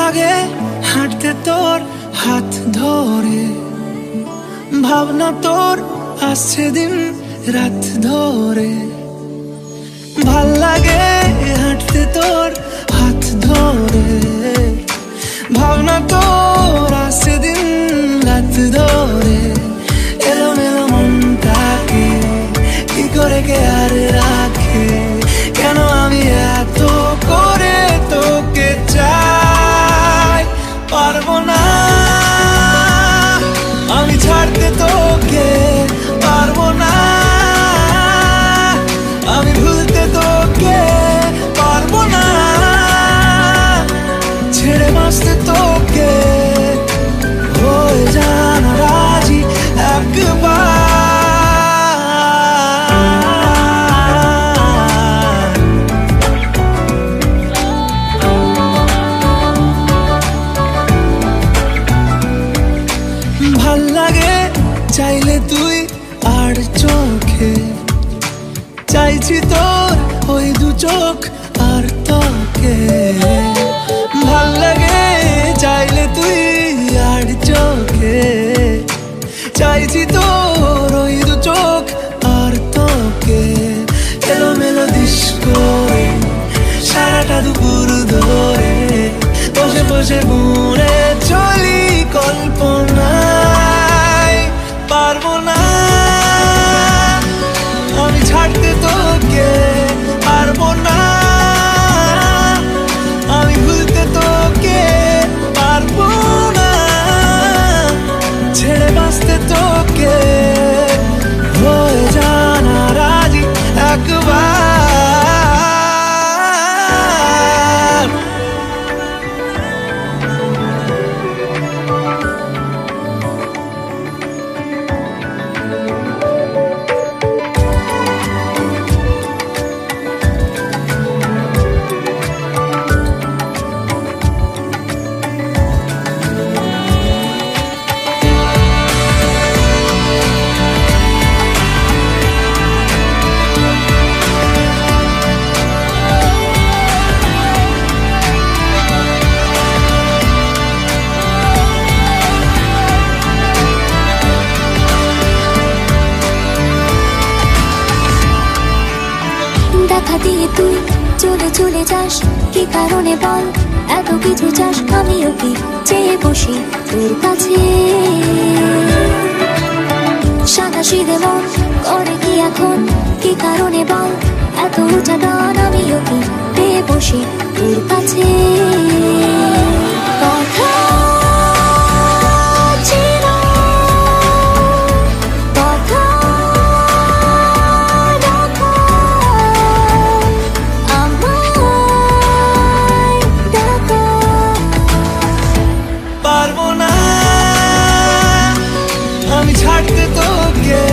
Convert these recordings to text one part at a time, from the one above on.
লাগে হাঁটতে তোর হাত ধরে, ভাবনা তোর আসছে দিন রাত ধরে। ভাল লাগে হাঁটতে তোর হাত ধরে, ভাবনা তোর আসছে দিন রাত ধরে। এলোমেলো মনটাকে কি করে কে আর রাখে, কেন আমি এত করে তোকে চাই। পারবো না আমি ছাড়তে তোকে, পারবো না আমি ভুলতে তোকে, পারবো না ছেড়ে বাঁচতে তোকে। হয়ে জানা রাজি একবার, ভাল লাগে চাইলে তুই আর চোখে, চাইছি তোর ওই দু চোখ আর তোকে। ভাল লাগে চাইলে তুই আর চোখে, চাইছি তোর ওই দু চোখ আর তোকে। এলোমেলো দিস করে সারাটা দুপুর ধরে, বসে বসে বুড়ে চলি কল্পনায়। পারবো না আমি ছাড়তে তোকে, পারবো না আমি ভুলতে তোকে, পারবো না ছেড়ে বাঁচতে তোকে। হয়ে জানা রাজি একবার। দেখা দিয়ে তুই চলে চলে যাস, কি কারণে বল এত কিছু চাস? আমিও কি চেয়ে বসি তোর কাছে, সাদাসিধে মন করে কি এখন? কি কারণে বল এত উঁচা টান? আমিও কি পেয়ে বসি তোর কাছে। কথা ছাড়তে তোকে,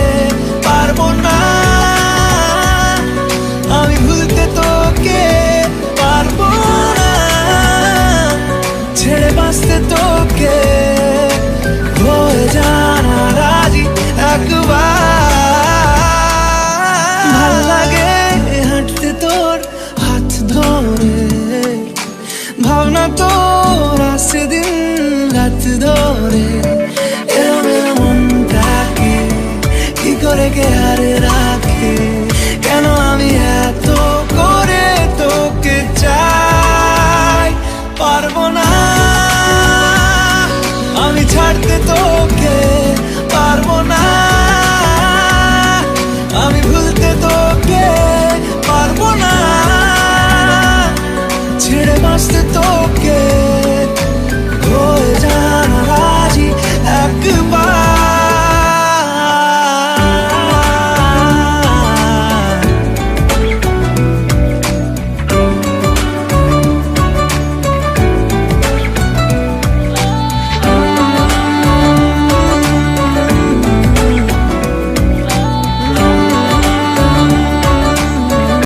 পারবো না আমি ভুলতে তোকে, পারবো না ছেড়ে বাঁচতে তোকে। হয়ে জানা রাজি একবার। ভাল লাগে হাঁটতে তোর হাত ধরে, ভাবনা তোর আসছে দিন রাত ধরে। এলোমেলো মনটাকে কি করে কে আর রাখে, কেন আমি এত করে তোকে চাই। পারবো না আমি ছাড়তে তো